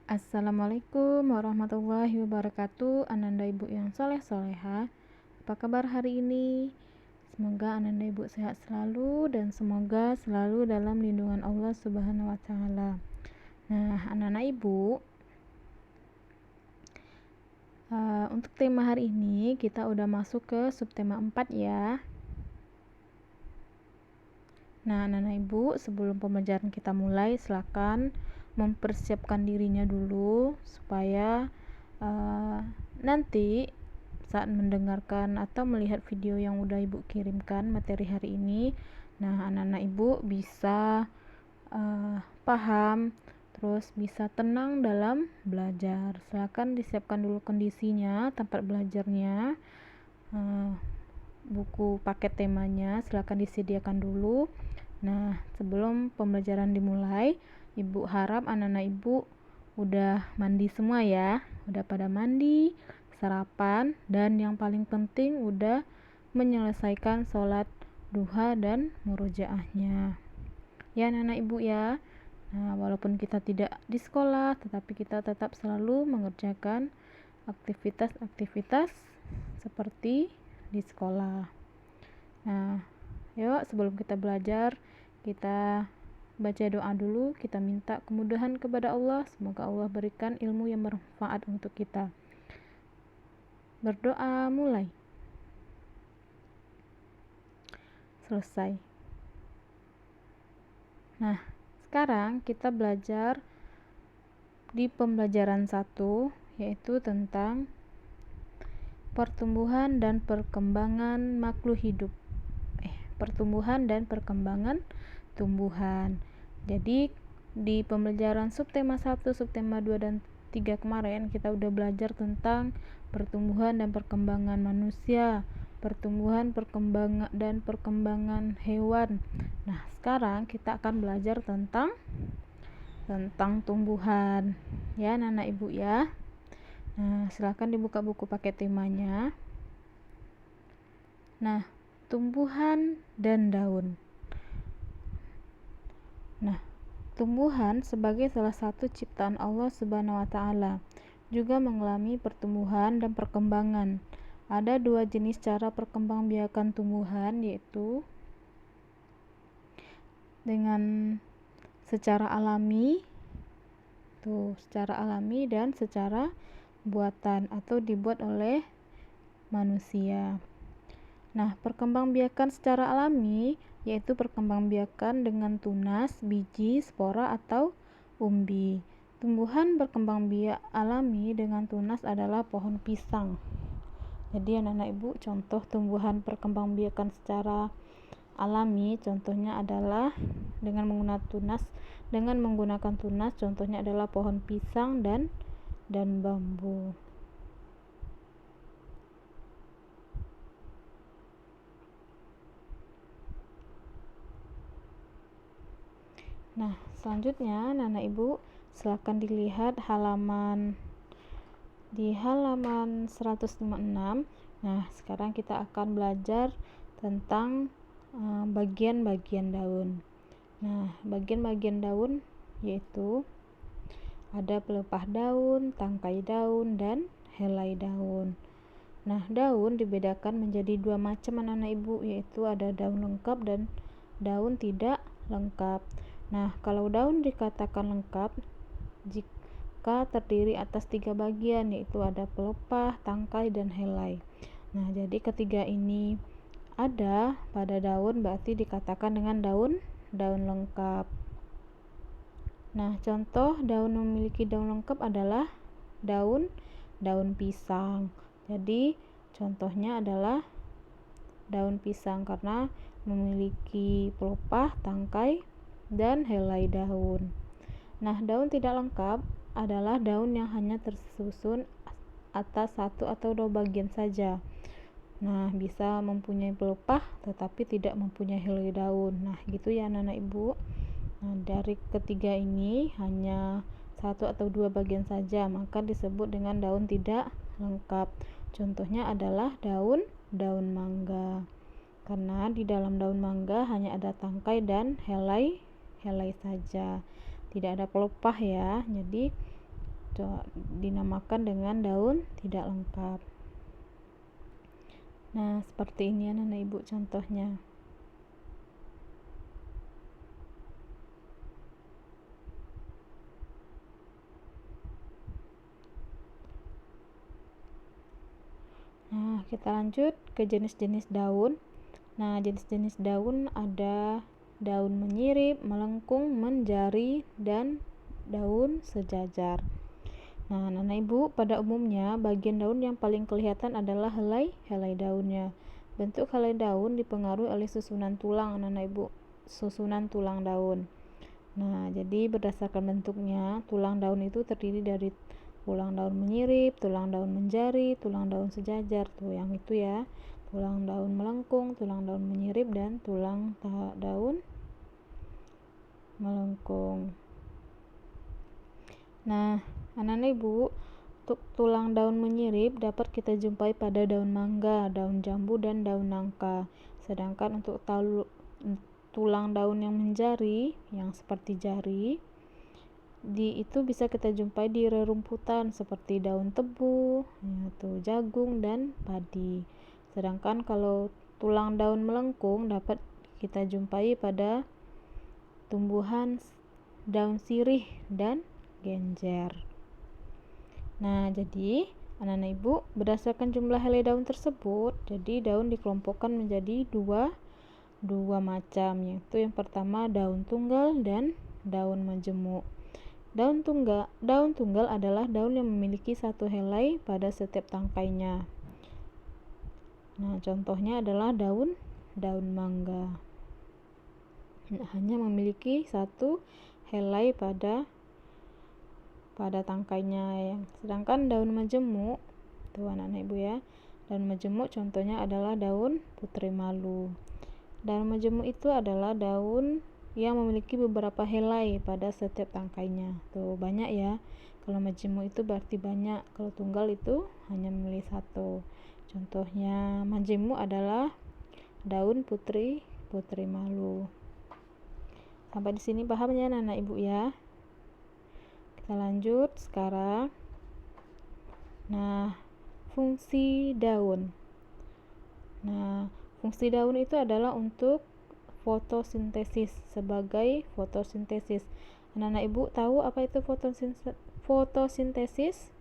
Assalamualaikum warahmatullahi wabarakatuh. Ananda ibu yang soleh-soleha, apa kabar hari ini? Semoga ananda ibu sehat selalu dan semoga selalu dalam lindungan Allah Subhanahu wa Ta'ala. Nah, anak-anak ibu, untuk tema hari ini kita udah masuk ke subtema 4 ya. Nah, anak-anak ibu, sebelum pembelajaran kita mulai, silakan mempersiapkan dirinya dulu supaya nanti saat mendengarkan atau melihat video yang udah ibu kirimkan materi hari ini, nah anak-anak ibu bisa paham, terus bisa tenang dalam belajar. Silakan disiapkan dulu kondisinya, tempat belajarnya, buku paket temanya silakan disediakan dulu. Nah, sebelum pembelajaran dimulai, ibu harap anak-anak ibu udah mandi semua ya, udah pada mandi, sarapan, dan yang paling penting udah menyelesaikan sholat duha dan murojaahnya ya anak-anak ibu ya. Nah, walaupun kita tidak di sekolah, tetapi kita tetap selalu mengerjakan aktivitas-aktivitas seperti di sekolah. Nah, yuk sebelum kita belajar, kita baca doa dulu, kita minta kemudahan kepada Allah, semoga Allah berikan ilmu yang bermanfaat untuk kita. Berdoa mulai. Selesai. Nah, sekarang kita belajar di pembelajaran 1, yaitu tentang pertumbuhan dan perkembangan makhluk hidup. Pertumbuhan dan perkembangan tumbuhan. Jadi di pembelajaran subtema 1, subtema 2 dan 3 kemarin kita udah belajar tentang pertumbuhan dan perkembangan manusia, pertumbuhan perkembangan dan perkembangan hewan. Nah, sekarang kita akan belajar tentang tumbuhan. Ya, anak-anak ibu ya. Nah, silakan dibuka buku paket temanya. Nah, tumbuhan dan daun. Nah, tumbuhan sebagai salah satu ciptaan Allah Subhanahu wa Ta'ala juga mengalami pertumbuhan dan perkembangan. Ada 2 jenis cara perkembangbiakan tumbuhan, yaitu dengan secara alami, secara alami dan secara buatan atau dibuat oleh manusia. Nah, perkembangbiakan secara alami yaitu perkembangbiakan dengan tunas, biji, spora atau umbi. Tumbuhan berkembangbiak alami dengan tunas adalah pohon pisang. Jadi anak-anak ibu, contoh tumbuhan perkembangbiakan secara alami contohnya adalah dengan menggunakan tunas, contohnya adalah pohon pisang dan bambu. Nah, selanjutnya anak-anak ibu silakan dilihat di halaman 156. Nah, sekarang kita akan belajar tentang bagian-bagian daun. Nah, bagian-bagian daun yaitu ada pelepah daun, tangkai daun, dan helai daun. Nah, daun dibedakan menjadi 2 macam anak-anak ibu, yaitu ada daun lengkap dan daun tidak lengkap. Nah, kalau daun dikatakan lengkap jika terdiri atas 3 bagian, yaitu ada pelepah, tangkai, dan helai. Nah, jadi ketiga ini ada pada daun berarti dikatakan dengan daun lengkap. Nah, contoh daun memiliki daun lengkap adalah daun pisang. Jadi contohnya adalah daun pisang karena memiliki pelepah, tangkai, dan helai daun. Nah, daun tidak lengkap adalah daun yang hanya tersusun atas 1 atau 2 bagian saja. Nah, bisa mempunyai pelepah tetapi tidak mempunyai helai daun. Nah, gitu ya anak-anak ibu. Nah, dari ketiga ini hanya 1 atau 2 bagian saja, maka disebut dengan daun tidak lengkap. Contohnya adalah daun mangga. Karena di dalam daun mangga hanya ada tangkai dan helai saja, tidak ada pelepah ya. Jadi dinamakan dengan daun tidak lengkap. Nah, seperti ini anak-anak ibu contohnya. Nah, kita lanjut ke jenis-jenis daun. Nah, jenis-jenis daun ada daun menyirip, melengkung, menjari, dan daun sejajar. Nah, anak-anak ibu, pada umumnya bagian daun yang paling kelihatan adalah helai daunnya. Bentuk helai daun dipengaruhi oleh susunan tulang, anak-anak ibu, susunan tulang daun. Nah, jadi berdasarkan bentuknya, tulang daun itu terdiri dari tulang daun menyirip, tulang daun menjari, tulang daun sejajar, tuh yang itu ya, tulang daun melengkung, tulang daun menyirip, dan tulang daun melengkung. Nah, anak-anak ibu, untuk tulang daun menyirip dapat kita jumpai pada daun mangga, daun jambu, dan daun nangka. Sedangkan untuk tulang daun yang menjari, yang seperti jari, itu bisa kita jumpai di rerumputan seperti daun tebu, yaitu jagung dan padi. Sedangkan kalau tulang daun melengkung dapat kita jumpai pada tumbuhan daun sirih dan genjer. Nah, jadi anak-anak ibu, berdasarkan jumlah helai daun tersebut, jadi daun dikelompokkan menjadi dua macam, yaitu yang pertama daun tunggal dan daun majemuk. Daun tunggal adalah daun yang memiliki satu helai pada setiap tangkainya. Nah, contohnya adalah daun mangga. Hanya memiliki satu helai pada tangkainya. Sedangkan daun majemuk, tuh anak-anak ibu ya, daun majemuk contohnya adalah daun putri malu. Daun majemuk itu adalah daun yang memiliki beberapa helai pada setiap tangkainya. Tuh banyak ya. Kalau majemuk itu berarti banyak. Kalau tunggal itu hanya memiliki satu. Contohnya majemuk adalah daun putri malu. Sampai di sini paham ya anak-anak ibu ya. Kita lanjut sekarang. Nah, fungsi daun. Nah, fungsi daun itu adalah untuk fotosintesis, sebagai fotosintesis. Anak-anak ibu tahu apa itu fotosintesis?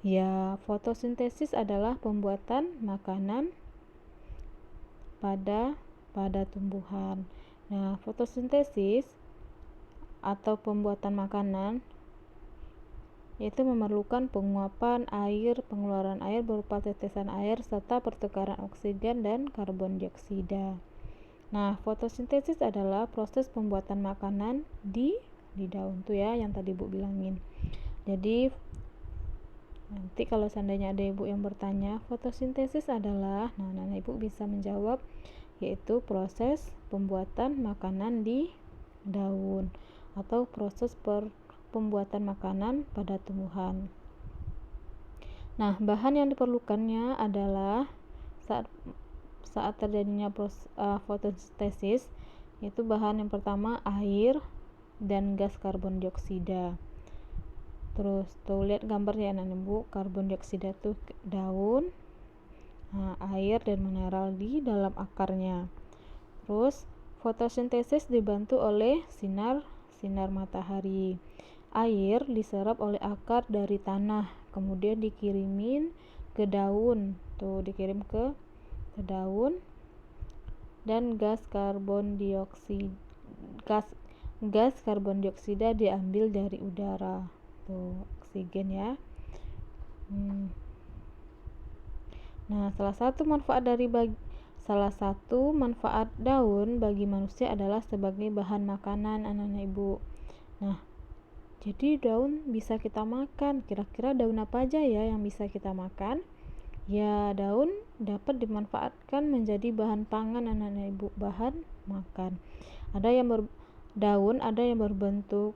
Ya, fotosintesis adalah pembuatan makanan pada tumbuhan. Nah, fotosintesis atau pembuatan makanan yaitu memerlukan penguapan air, pengeluaran air berupa tetesan air, serta pertukaran oksigen dan karbon dioksida. Nah, fotosintesis adalah proses pembuatan makanan di daun tuh ya, yang tadi ibu bilangin. Jadi nanti kalau seandainya ada ibu yang bertanya fotosintesis adalah, nah anak ibu bisa menjawab yaitu proses pembuatan makanan di daun atau proses pembuatan makanan pada tumbuhan. Nah, bahan yang diperlukannya adalah saat terjadinya fotosintesis, yaitu bahan yang pertama air dan gas karbon dioksida. Terus tuh lihat gambarnya anak ibu, karbon dioksida tuh daun, air dan mineral di dalam akarnya. Terus fotosintesis dibantu oleh sinar matahari. Air diserap oleh akar dari tanah, kemudian dikirimin ke daun, tuh dikirim ke daun, dan gas karbon dioksida diambil dari udara, tuh oksigen ya. Nah, salah satu manfaat daun bagi manusia adalah sebagai bahan makanan anak-anak ibu. Nah, jadi daun bisa kita makan. Kira-kira daun apa aja ya yang bisa kita makan? Ya, daun dapat dimanfaatkan menjadi bahan pangan anak-anak ibu, bahan makan. Ada yang daun ada yang berbentuk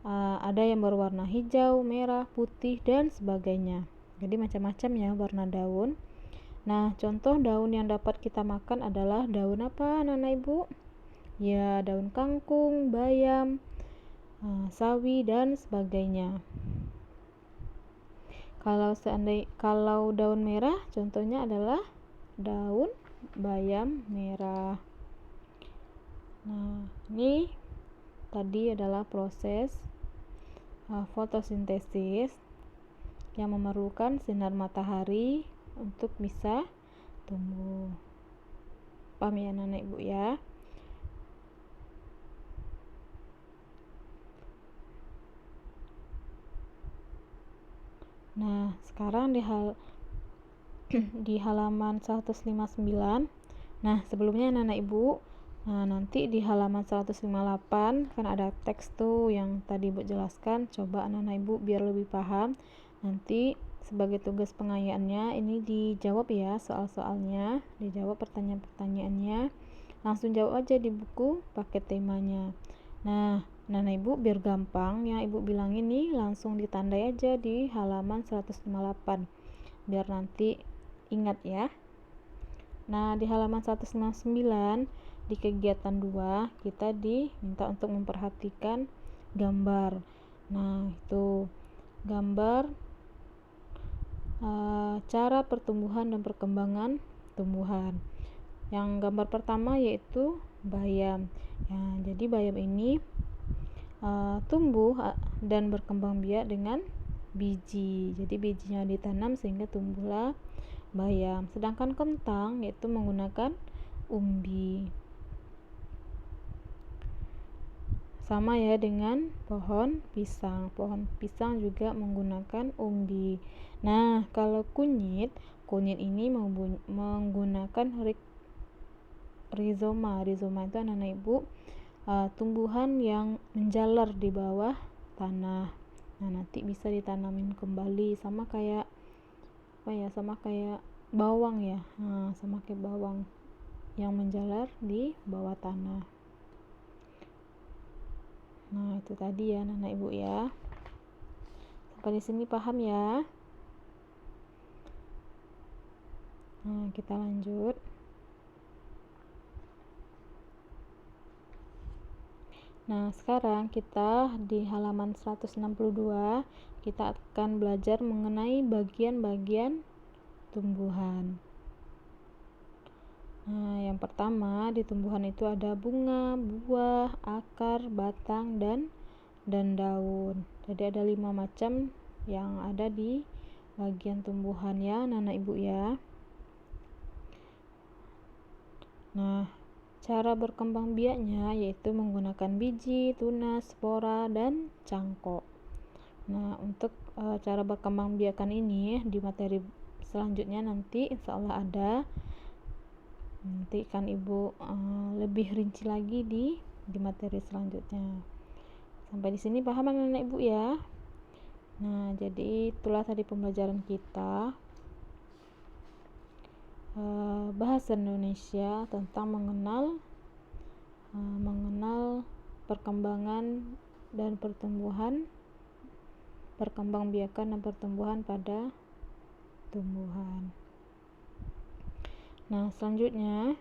ada yang berwarna hijau, merah, putih, dan sebagainya. Jadi macam-macam ya warna daun. Nah, contoh daun yang dapat kita makan adalah daun apa anak-anak ibu? Ya, daun kangkung, bayam, sawi, dan sebagainya. Kalau daun merah contohnya adalah daun bayam merah. Nah, ini tadi adalah proses fotosintesis yang memerlukan sinar matahari untuk bisa tumbuh. Paham ya anak-anak ibu ya? Nah, sekarang di halaman 159. Nah, sebelumnya anak-anak ibu, nanti di halaman 158 kan ada teks tuh yang tadi ibu jelaskan. Coba anak-anak ibu biar lebih paham. Nanti sebagai tugas pengayaannya ini dijawab ya soal-soalnya, dijawab pertanyaan-pertanyaannya. Langsung jawab aja di buku pakai temanya. Nah, anak-anak ibu biar gampang yang ibu bilang ini langsung ditandai aja di halaman 158 biar nanti ingat ya. Nah, di halaman 159 di kegiatan 2 kita diminta untuk memperhatikan gambar. Nah, itu gambar cara pertumbuhan dan perkembangan tumbuhan. Yang gambar pertama yaitu bayam. Ya, jadi bayam ini tumbuh dan berkembang biak dengan biji. Jadi bijinya ditanam sehingga tumbuhlah bayam. Sedangkan kentang yaitu menggunakan umbi. Sama ya dengan pohon pisang. Pohon pisang juga menggunakan umbi. Nah, kalau kunyit ini menggunakan rizoma. Rizoma itu anak-anak ibu tumbuhan yang menjalar di bawah tanah. Nah, nanti bisa ditanamin kembali sama kayak bawang ya. Nah, sama kayak bawang yang menjalar di bawah tanah. Nah, itu tadi ya anak-anak ibu ya. Sampai di sini paham ya? Nah, kita lanjut. Nah, sekarang kita di halaman 162 kita akan belajar mengenai bagian-bagian tumbuhan. Nah, yang pertama di tumbuhan itu ada bunga, buah, akar, batang, dan daun. Jadi ada 5 macam yang ada di bagian tumbuhan ya, anak-anak ibu ya. Nah, cara berkembang biaknya yaitu menggunakan biji, tunas, spora, dan cangkok. Nah, untuk cara berkembang biakan ini di materi selanjutnya nanti insya Allah ada. Nanti kan ibu lebih rinci lagi di materi selanjutnya. Sampai di sini paham anak-anak ibu ya? Nah, jadi itulah tadi pembelajaran kita. Bahasa Indonesia tentang mengenal perkembangan dan perkembangbiakan dan pertumbuhan pada tumbuhan. Nah, selanjutnya